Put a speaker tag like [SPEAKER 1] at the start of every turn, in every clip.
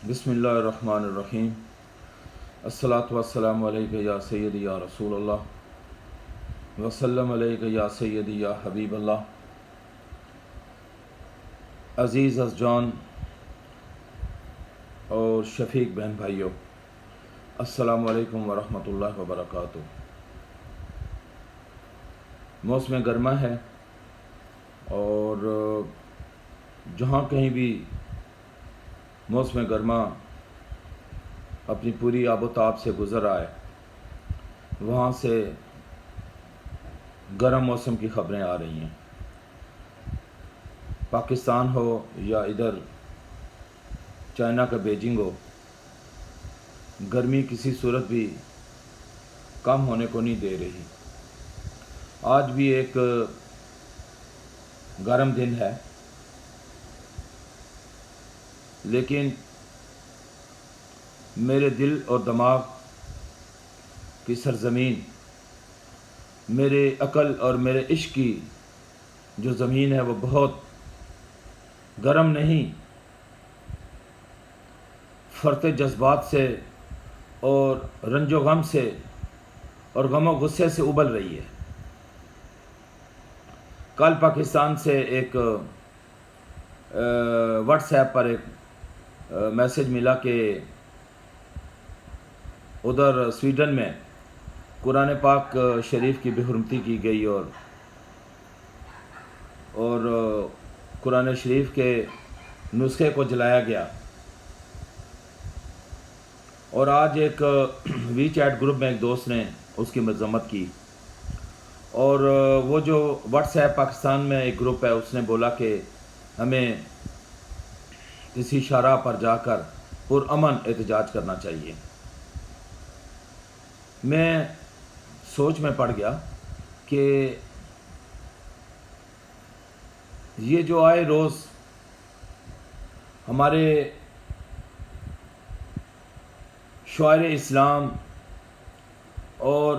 [SPEAKER 1] بسم اللہ الرحمن الرحیم۔ الصلاۃ والسلام علیک یا سیدی یا رسول اللہ وسلم علیک یا سیدی یا حبیب اللہ۔ عزیز جان اور شفیق بہن بھائیوں، السلام علیکم ورحمۃ اللہ وبرکاتہ۔ موسم گرما ہے اور جہاں کہیں بھی موسم گرما اپنی پوری آب و تاب سے گزر آئے وہاں سے گرم موسم کی خبریں آ رہی ہیں۔ پاکستان ہو یا ادھر چائنا کا بیجنگ ہو، گرمی کسی صورت بھی کم ہونے کو نہیں دے رہی۔ آج بھی ایک گرم دن ہے، لیکن میرے دل اور دماغ کی سرزمین، میرے عقل اور میرے عشق کی جو زمین ہے وہ بہت گرم نہیں، فرط جذبات سے اور رنج و غم سے اور غم و غصے سے ابل رہی ہے۔ کل پاکستان سے ایک واٹس ایپ پر ایک میسج ملا کہ ادھر سویڈن میں قرآن پاک شریف کی بے حرمتی کی گئی اور قرآن شریف کے نسخے کو جلایا گیا۔ اور آج ایک وی چیٹ گروپ میں ایک دوست نے اس کی مذمت کی، اور وہ جو واٹس ایپ پاکستان میں ایک گروپ ہے اس نے بولا کہ ہمیں کسی شاہراہ پر جا کر پرامن احتجاج کرنا چاہیے۔ میں سوچ میں پڑ گیا کہ یہ جو آئے روز ہمارے شعراء اسلام اور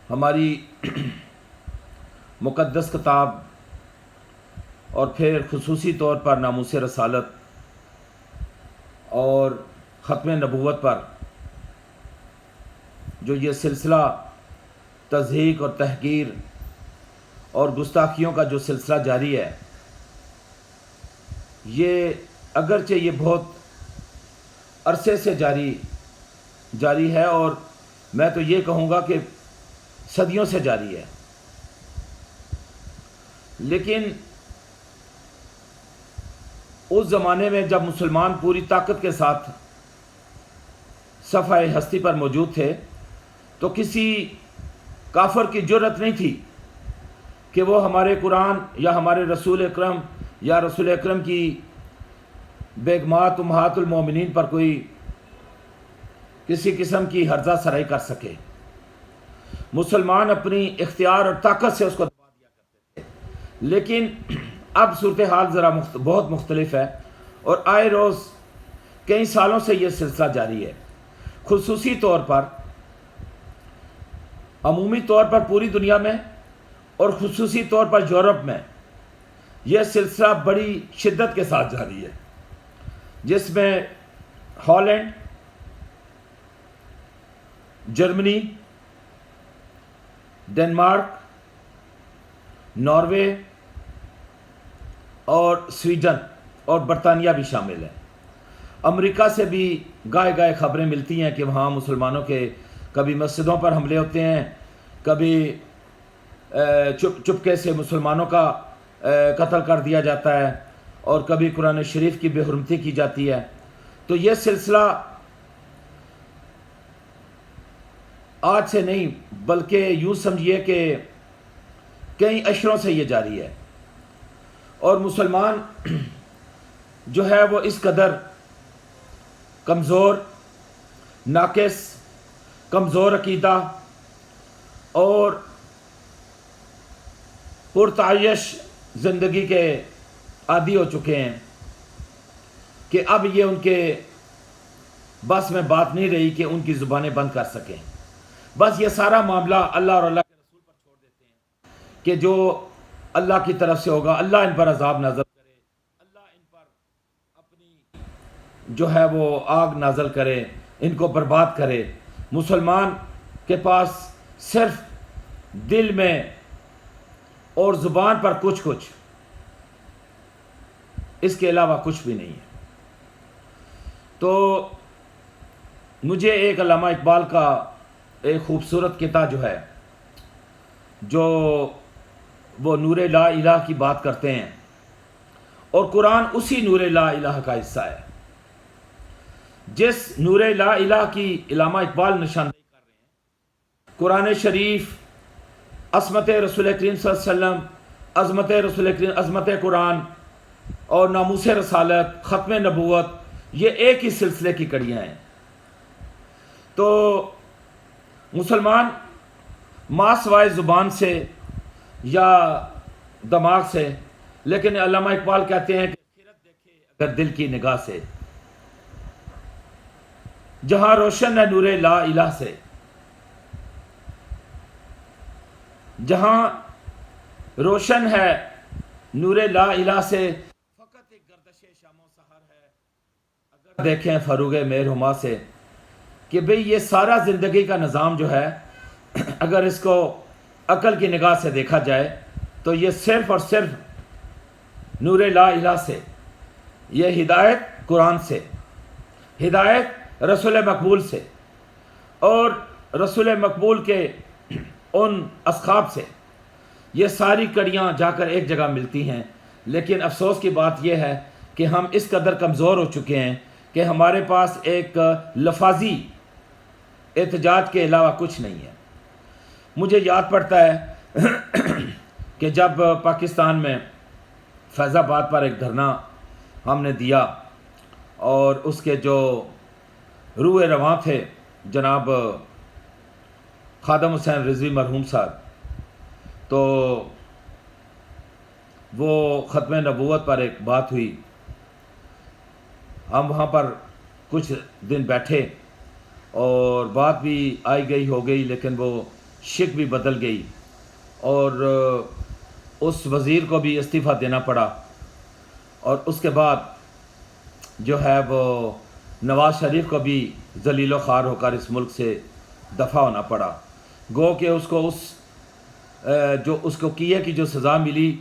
[SPEAKER 1] ہماری مقدس کتاب اور پھر خصوصی طور پر ناموس رسالت اور ختم نبوت پر جو یہ سلسلہ تضحیک اور تحقیر اور گستاخیوں کا جو سلسلہ جاری ہے، یہ اگرچہ یہ بہت عرصے سے جاری ہے، اور میں تو یہ کہوں گا کہ صدیوں سے جاری ہے، لیکن اس زمانے میں جب مسلمان پوری طاقت کے ساتھ صفحہ ہستی پر موجود تھے تو کسی کافر کی جرأت نہیں تھی کہ وہ ہمارے قرآن یا ہمارے رسول اکرم یا رسول اکرم کی بیگمات امہات المومنین پر کوئی کسی قسم کی ہرزہ سرائی کر سکے۔ مسلمان اپنی اختیار اور طاقت سے اس کو دبا دیا کرتے تھے، لیکن اب صورتحال ذرا بہت مختلف ہے، اور آئے روز کئی سالوں سے یہ سلسلہ جاری ہے۔ خصوصی طور پر، عمومی طور پر پوری دنیا میں اور خصوصی طور پر یورپ میں یہ سلسلہ بڑی شدت کے ساتھ جاری ہے، جس میں ہالینڈ، جرمنی، ڈنمارک، ناروے اور سویڈن اور برطانیہ بھی شامل ہے۔ امریکہ سے بھی گائے خبریں ملتی ہیں کہ وہاں مسلمانوں کے کبھی مسجدوں پر حملے ہوتے ہیں، کبھی چپکے سے مسلمانوں کا قتل کر دیا جاتا ہے، اور کبھی قرآن شریف کی بے حرمتی کی جاتی ہے۔ تو یہ سلسلہ آج سے نہیں، بلکہ یوں سمجھیے کہ کئی عشروں سے یہ جاری ہے، اور مسلمان جو ہے وہ اس قدر کمزور، ناقص، کمزور عقیدہ اور پرتعیش زندگی کے عادی ہو چکے ہیں کہ اب یہ ان کے بس میں بات نہیں رہی کہ ان کی زبانیں بند کر سکیں۔ بس یہ سارا معاملہ اللہ اور اللہ کے رسول پر چھوڑ دیتے ہیں کہ جو اللہ کی طرف سے ہوگا، اللہ ان پر عذاب نازل کرے، اللہ ان پر اپنی جو ہے وہ آگ نازل کرے، ان کو برباد کرے۔ مسلمان کے پاس صرف دل میں اور زبان پر کچھ اس کے علاوہ کچھ بھی نہیں ہے۔ تو مجھے ایک علامہ اقبال کا ایک خوبصورت کتاب جو ہے، جو وہ نور لا الہ کی بات کرتے ہیں، اور قرآن اسی نور لا الہ کا حصہ ہے۔ جس نور لا الہ کی علامہ اقبال نشاندہی کر رہے ہیں، قرآن شریف، عصمت رسول کریم صلی اللہ علیہ وسلم، عظمت رسول کریم، عظمت قرآن اور ناموس رسالت، ختم نبوت، یہ ایک ہی سلسلے کی کڑیاں ہیں۔ تو مسلمان ما سوائے زبان سے یا دماغ سے، لیکن علامہ اقبال کہتے ہیں کہ خیرت دیکھے اگر دل کی نگاہ سے، جہاں روشن ہے نور لا الہ سے، جہاں روشن ہے نور لا الہ سے، فقط ایک گردش شام و سحر ہے اگر دیکھیں فروغ مہر ہما سے، کہ بھئی یہ سارا زندگی کا نظام جو ہے، اگر اس کو عقل کی نگاہ سے دیکھا جائے تو یہ صرف اور صرف نور لا الہ سے، یہ ہدایت قرآن سے، ہدایت رسول مقبول سے، اور رسول مقبول کے ان اصحاب سے، یہ ساری کڑیاں جا کر ایک جگہ ملتی ہیں۔ لیکن افسوس کی بات یہ ہے کہ ہم اس قدر کمزور ہو چکے ہیں کہ ہمارے پاس ایک لفاظی احتجاج کے علاوہ کچھ نہیں ہے۔ مجھے یاد پڑتا ہے کہ جب پاکستان میں فیض آباد پر ایک دھرنا ہم نے دیا، اور اس کے جو روح رواں تھے جناب خادم حسین رضوی مرحوم صاحب، تو وہ ختم نبوت پر ایک بات ہوئی، ہم وہاں پر کچھ دن بیٹھے اور بات بھی آئی گئی ہو گئی، لیکن وہ شک بھی بدل گئی، اور اس وزیر کو بھی استعفیٰ دینا پڑا، اور اس کے بعد جو ہے وہ نواز شریف کو بھی ذلیل و خوار ہو کر اس ملک سے دفع ہونا پڑا۔ گو کہ اس کو جو اس کو کیے کی جو سزا ملی،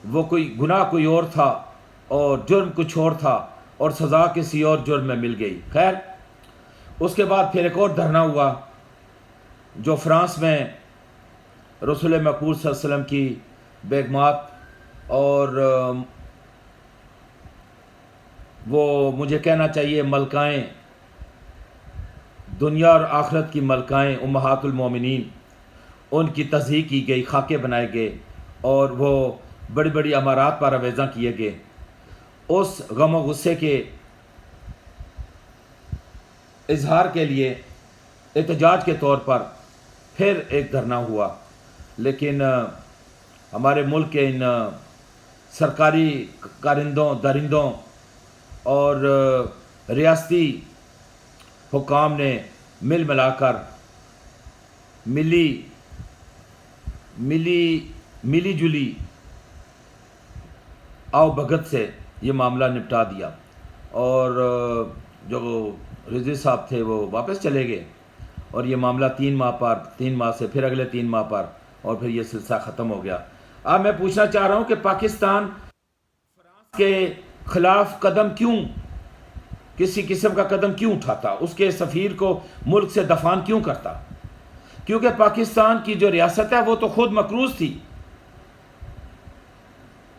[SPEAKER 1] وہ کوئی گناہ کوئی اور تھا اور جرم کچھ اور تھا، اور سزا کسی اور جرم میں مل گئی۔ خیر، اس کے بعد پھر ایک اور دھرنا ہوا جو فرانس میں رسول مقبول صلی اللہ علیہ وسلم کی بیگمات اور وہ مجھے کہنا چاہیے ملکائیں، دنیا اور آخرت کی ملکائیں، امہات المومنین، ان کی تضحیق کی گئی، خاکے بنائے گئے، اور وہ بڑی بڑی عمارات پر آویزاں کیے گئے۔ اس غم و غصے کے اظہار کے لیے احتجاج کے طور پر پھر ایک دھرنا ہوا، لیکن ہمارے ملک کے ان سرکاری کارندوں، درندوں اور ریاستی حکام نے مل ملا کر ملی جلی آؤ بھگت سے یہ معاملہ نپٹا دیا، اور جو رضوی صاحب تھے وہ واپس چلے گئے، اور یہ معاملہ 3 ماہ سے پھر اگلے 3 ماہ پر، اور پھر یہ سلسلہ ختم ہو گیا۔ اب میں پوچھنا چاہ رہا ہوں کہ پاکستان فرانس کے خلاف قدم کیوں، کسی قسم کا قدم کیوں اٹھاتا، اس کے سفیر کو ملک سے دفان کیوں کرتا؟ کیونکہ پاکستان کی جو ریاست ہے وہ تو خود مقروض تھی۔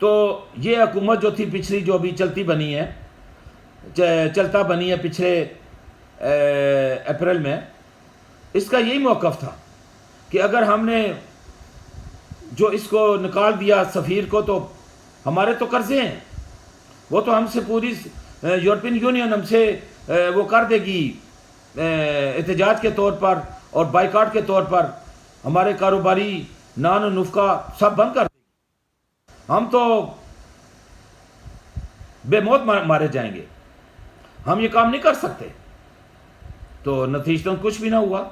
[SPEAKER 1] تو یہ حکومت جو تھی پچھلی، جو ابھی چلتا بنی ہے پچھلے اپریل میں، اس کا یہی موقف تھا کہ اگر ہم نے جو اس کو نکال دیا سفیر کو، تو ہمارے تو قرضے ہیں، وہ تو ہم سے پوری یورپین یونین ہم سے وہ کر دے گی احتجاج کے طور پر اور بائیکاٹ کے طور پر، ہمارے کاروباری نان و نفقہ سب بند کر دے گی، ہم تو بے موت مارے جائیں گے، ہم یہ کام نہیں کر سکتے۔ تو نتیجتاً کچھ بھی نہ ہوا،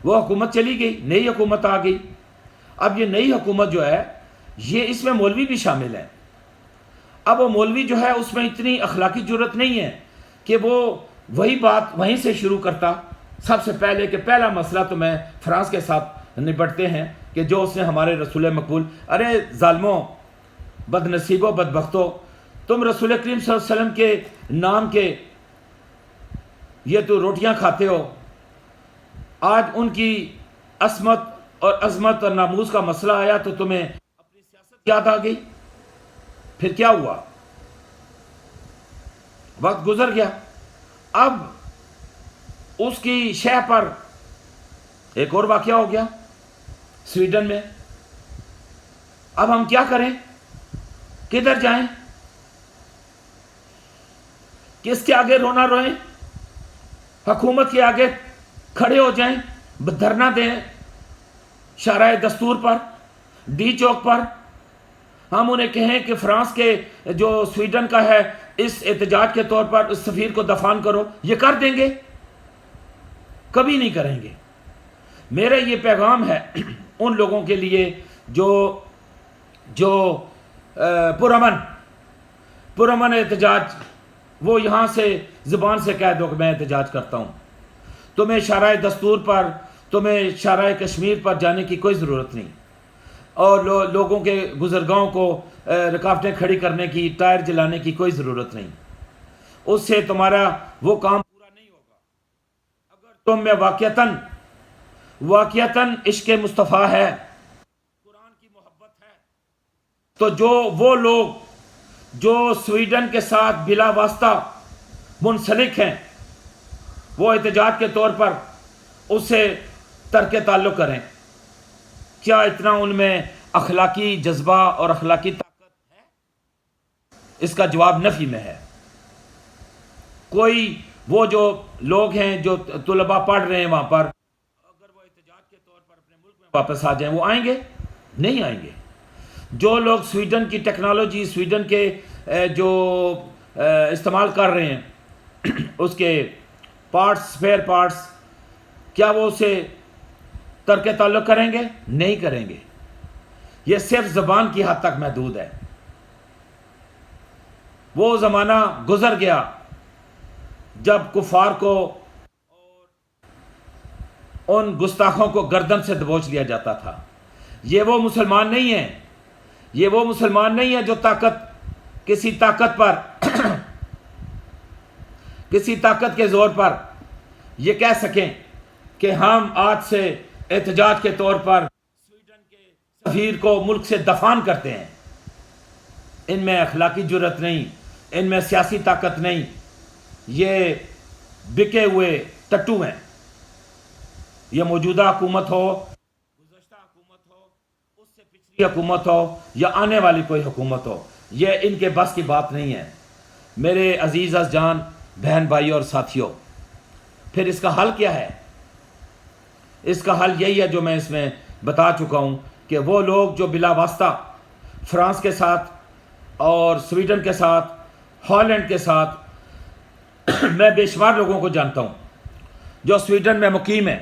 [SPEAKER 1] وہ حکومت چلی گئی، نئی حکومت آ گئی۔ اب یہ نئی حکومت جو ہے، یہ اس میں مولوی بھی شامل ہیں۔ اب وہ مولوی جو ہے اس میں اتنی اخلاقی جرت نہیں ہے کہ وہ وہی بات وہیں سے شروع کرتا سب سے پہلے کہ پہلا مسئلہ تو میں فرانس کے ساتھ نپٹتے ہیں کہ جو اس نے ہمارے رسول مقبول، ارے ظالموں، بد نصیبوں، بدبختوں، تم رسول کریم صلی اللہ علیہ وسلم کے نام کے یہ تو روٹیاں کھاتے ہو، آج ان کی عصمت اور عظمت اور ناموس کا مسئلہ آیا تو تمہیں اپنی سیاست یاد آ گئی۔ پھر کیا ہوا؟ وقت گزر گیا، اب اس کی شہ پر ایک اور واقعہ ہو گیا سویڈن میں۔ اب ہم کیا کریں؟ کدھر جائیں؟ کس کے آگے رونا روئیں؟ حکومت کے آگے کھڑے ہو جائیں، دھرنا دیں شارع دستور پر، ڈی چوک پر، ہم انہیں کہیں کہ فرانس کے جو سویڈن کا ہے اس احتجاج کے طور پر اس سفیر کو دفن کرو، یہ کر دیں گے؟ کبھی نہیں کریں گے۔ میرا یہ پیغام ہے ان لوگوں کے لیے جو پرامن احتجاج، وہ یہاں سے زبان سے کہہ دو کہ میں احتجاج کرتا ہوں، تمہیں شارع دستور پر، تمہیں شارع کشمیر پر جانے کی کوئی ضرورت نہیں، اور لوگوں کے گزرگاہوں کو رکاوٹیں کھڑی کرنے کی، ٹائر جلانے کی کوئی ضرورت نہیں۔ اس سے تمہارا وہ کام پورا نہیں ہوگا۔ اگر تم میں واقعتاً عشق مصطفیٰ ہے، قرآن کی محبت ہے، تو وہ لوگ جو سویڈن کے ساتھ بلا واسطہ منسلک ہیں، وہ احتجاج کے طور پر اس سے ترک تعلق کریں۔ کیا اتنا ان میں اخلاقی جذبہ اور اخلاقی طاقت ہے؟ اس کا جواب نفی میں ہے۔ کوئی وہ جو لوگ ہیں جو طلباء پڑھ رہے ہیں وہاں پر، اگر وہ احتجاج کے طور پر اپنے ملک میں واپس آ جائیں، وہ آئیں گے؟ نہیں آئیں گے۔ جو لوگ سویڈن کی ٹیکنالوجی، سویڈن کے جو استعمال کر رہے ہیں اس کے پارٹس، اسپیئر پارٹس، کیا وہ اسے ترک تعلق کریں گے؟ نہیں کریں گے۔ یہ صرف زبان کی حد تک محدود ہے۔ وہ زمانہ گزر گیا جب کفار کو اور ان گستاخوں کو گردن سے دبوچ لیا جاتا تھا۔ یہ وہ مسلمان نہیں ہیں، یہ وہ مسلمان نہیں ہے جو کسی طاقت پر کسی طاقت کے زور پر یہ کہہ سکیں کہ ہم آج سے احتجاج کے طور پر سویڈن کے سفیر کو ملک سے دفن کرتے ہیں۔ ان میں اخلاقی جرأت نہیں، ان میں سیاسی طاقت نہیں، یہ بکے ہوئے ٹٹو ہیں۔ یہ موجودہ حکومت ہو، گزشتہ حکومت ہو، اس سے پچھلی حکومت ہو، یا آنے والی کوئی حکومت ہو، یہ ان کے بس کی بات نہیں ہے۔ میرے عزیز جان بہن بھائی اور ساتھیوں، پھر اس کا حل کیا ہے؟ اس کا حل یہی ہے جو میں اس میں بتا چکا ہوں کہ وہ لوگ جو بلا واسطہ فرانس کے ساتھ اور سویڈن کے ساتھ، ہالینڈ کے ساتھ، میں بے شمار لوگوں کو جانتا ہوں جو سویڈن میں مقیم ہیں،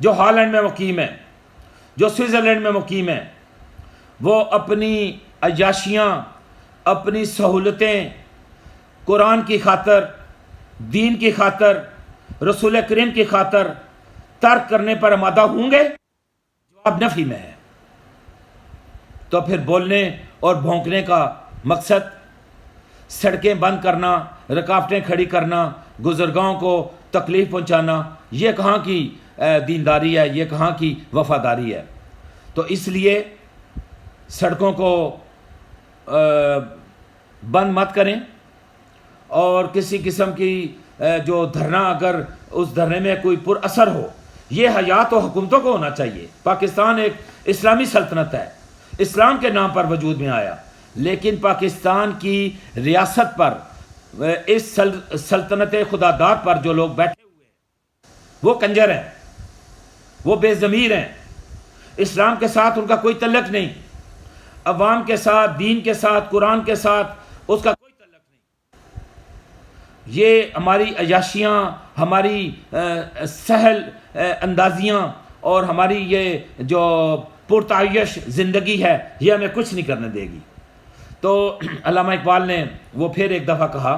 [SPEAKER 1] جو ہالینڈ میں مقیم ہیں، جو سوئٹزرلینڈ میں مقیم ہیں، وہ اپنی عیاشیاں، اپنی سہولتیں قرآن کی خاطر، دین کی خاطر، رسول کریم کی خاطر ترک کرنے پر آمادہ ہوں گے؟ جواب نفی میں ہے۔ تو پھر بولنے اور بھونکنے کا مقصد سڑکیں بند کرنا، رکاوٹیں کھڑی کرنا، گزرگاہوں کو تکلیف پہنچانا، یہ کہاں کی دینداری ہے، یہ کہاں کی وفاداری ہے؟ تو اس لیے سڑکوں کو بند مت کریں، اور کسی قسم کی جو دھرنا، اگر اس دھرنے میں کوئی پر اثر ہو، یہ حیات و حکومتوں کو ہونا چاہیے۔ پاکستان ایک اسلامی سلطنت ہے، اسلام کے نام پر وجود میں آیا، لیکن پاکستان کی ریاست پر، اس سلطنت خداداد پر جو لوگ بیٹھے ہوئے ہیں، وہ کنجر ہیں، وہ بے ضمیر ہیں، اسلام کے ساتھ ان کا کوئی تعلق نہیں، عوام کے ساتھ، دین کے ساتھ، قرآن کے ساتھ اس کا کوئی تعلق نہیں۔ یہ ہماری عیاشیاں، ہماری سہل اندازیاں اور ہماری یہ جو پرتعیش زندگی ہے، یہ ہمیں کچھ نہیں کرنے دے گی۔ تو علامہ اقبال نے وہ پھر ایک دفعہ کہا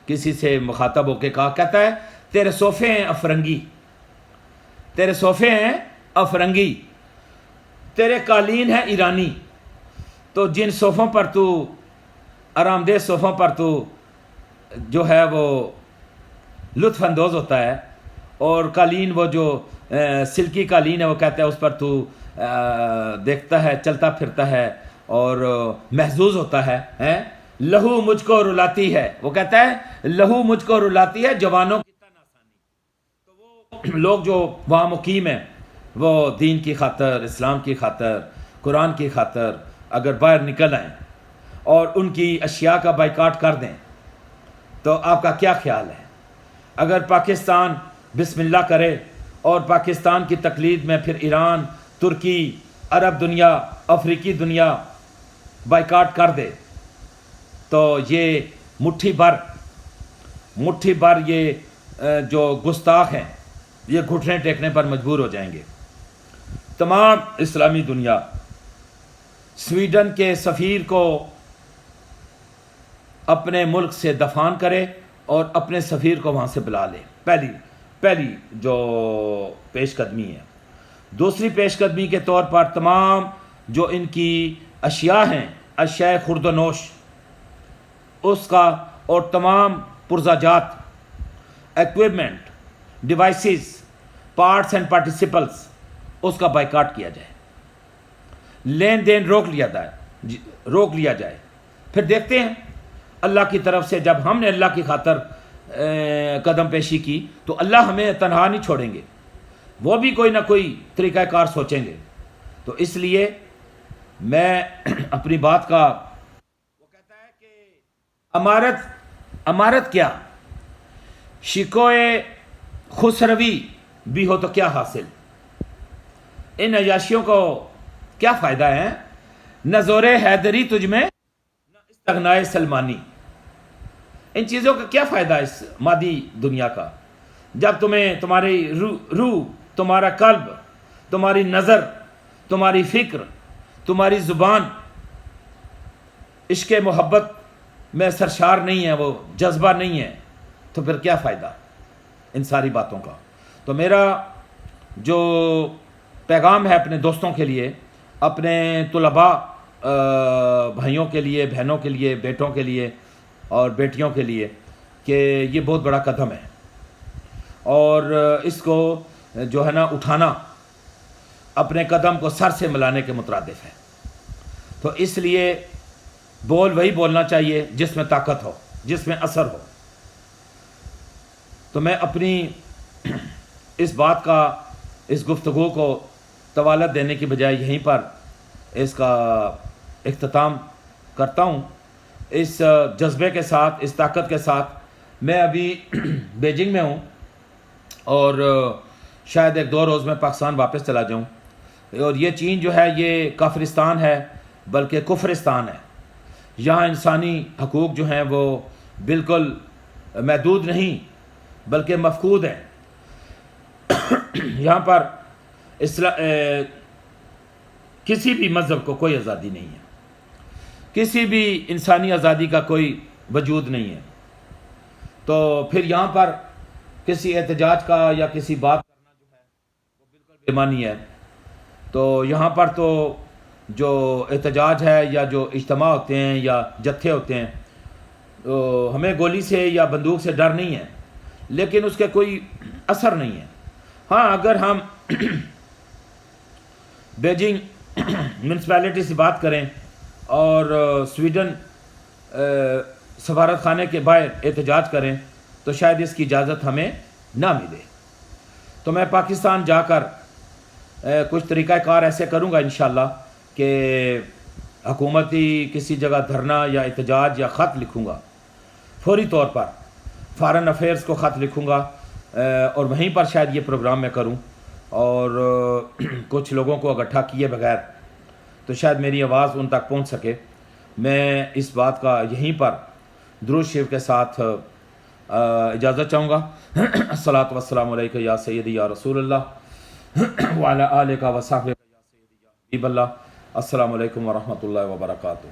[SPEAKER 1] کسی سے مخاطب ہو کے کہا، کہتا ہے تیرے صوفے ہیں افرنگی، تیرے صوفے ہیں افرنگی، تیرے قالین ہیں ایرانی، تو جن صوفوں پر تو آرام دہ صوفوں پر تو جو ہے وہ لطف اندوز ہوتا ہے، اور قالین وہ جو سلکی قالین ہے وہ کہتا ہے اس پر تو دیکھتا ہے، چلتا پھرتا ہے اور محظوظ ہوتا ہے، لہو مجھ کو رلاتی ہے، وہ کہتا ہے لہو مجھ کو رلاتی ہے جوانوں کی تن آسانی۔ تو وہ لوگ جو وہاں مقیم ہیں وہ دین کی خاطر، اسلام کی خاطر، قرآن کی خاطر اگر باہر نکل آئیں اور ان کی اشیاء کا بائیکاٹ کر دیں تو آپ کا کیا خیال ہے؟ اگر پاکستان بسم اللہ کرے اور پاکستان کی تقلید میں پھر ایران، ترکی، عرب دنیا، افریقی دنیا بائیکاٹ کر دے تو یہ مٹھی بھر یہ جو گستاخ ہیں یہ گھٹنے ٹیکنے پر مجبور ہو جائیں گے۔ تمام اسلامی دنیا سویڈن کے سفیر کو اپنے ملک سے دفان کرے اور اپنے سفیر کو وہاں سے بلا لے، پہلی جو پیش قدمی ہے۔ دوسری پیش قدمی کے طور پر تمام جو ان کی اشیاء ہیں، اشیاء خرد و نوش، اس کا اور تمام پرزاجات، ایکوپمنٹ، ڈیوائسز، پارٹس اینڈ پارٹیسپلس، اس کا بائیکاٹ کیا جائے، لین دین روک لیا جائے۔ پھر دیکھتے ہیں اللہ کی طرف سے جب ہم نے اللہ کی خاطر قدم پیشی کی تو اللہ ہمیں تنہا نہیں چھوڑیں گے، وہ بھی کوئی نہ کوئی طریقہ کار سوچیں گے۔ تو اس لیے میں اپنی بات کا، وہ کہتا ہے کہ امارت کیا، شکوے خسروی بھی ہو تو کیا حاصل، ان عیاشیوں کو کیا فائدہ ہے، نہ زور حیدری تجھ میں نہ استغنائے سلمانی، ان چیزوں کا کیا فائدہ ہے اس مادی دنیا کا، جب تمہاری روح، تمہارا قلب، تمہاری نظر، تمہاری فکر، تمہاری زبان عشق محبت میں سرشار نہیں ہے، وہ جذبہ نہیں ہے، تو پھر کیا فائدہ ان ساری باتوں کا۔ تو میرا جو پیغام ہے اپنے دوستوں کے لیے، اپنے طلباء بھائیوں کے لیے، بہنوں کے لیے، بیٹوں کے لیے اور بیٹیوں کے لیے، کہ یہ بہت بڑا قدم ہے اور اس کو جو ہے نا اٹھانا اپنے قدم کو سر سے ملانے کے مترادف ہے۔ تو اس لیے وہی بولنا چاہیے جس میں طاقت ہو، جس میں اثر ہو۔ تو میں اپنی اس بات کا، اس گفتگو کو طوالت دینے کی بجائے یہیں پر اس کا اختتام کرتا ہوں، اس جذبے کے ساتھ، اس طاقت کے ساتھ۔ میں ابھی بیجنگ میں ہوں اور شاید 1-2 روز میں پاکستان واپس چلا جاؤں، اور یہ چین جو ہے یہ کافرستان ہے بلکہ کفرستان ہے، یہاں انسانی حقوق جو ہیں وہ بالکل محدود نہیں بلکہ مفقود ہیں۔ یہاں پر کسی بھی مذہب کو کوئی آزادی نہیں ہے، کسی بھی انسانی آزادی کا کوئی وجود نہیں ہے۔ تو پھر یہاں پر کسی احتجاج کا یا کسی بات کرنا جو ہے وہ بالکل بے معنی ہے۔ تو یہاں پر تو جو احتجاج ہے یا جو اجتماع ہوتے ہیں یا جتھے ہوتے ہیں، تو ہمیں گولی سے یا بندوق سے ڈر نہیں ہے، لیکن اس کے کوئی اثر نہیں ہے۔ ہاں، اگر ہم بیجنگ میونسپیلٹی سے بات کریں اور سویڈن سفارت خانے کے باہر احتجاج کریں تو شاید اس کی اجازت ہمیں نہ ملے۔ تو میں پاکستان جا کر کچھ طریقہ کار ایسے کروں گا انشاءاللہ کہ حکومتی کسی جگہ دھرنا یا احتجاج یا خط لکھوں گا، فوری طور پر فارن افیئرس کو خط لکھوں گا اور وہیں پر شاید یہ پروگرام میں کروں، اور کچھ لوگوں کو اکٹھا کیے بغیر تو شاید میری آواز ان تک پہنچ سکے۔ میں اس بات کا یہیں پر درود شریف کے ساتھ اجازت چاہوں گا۔ الصلاۃ والسلام علیکہ یا سیدی یا رسول اللہ وعلی آلہ و صحبہ یا سیدی یا حبیب اللہ۔ السلام علیکم ورحمۃ اللہ وبرکاتہ۔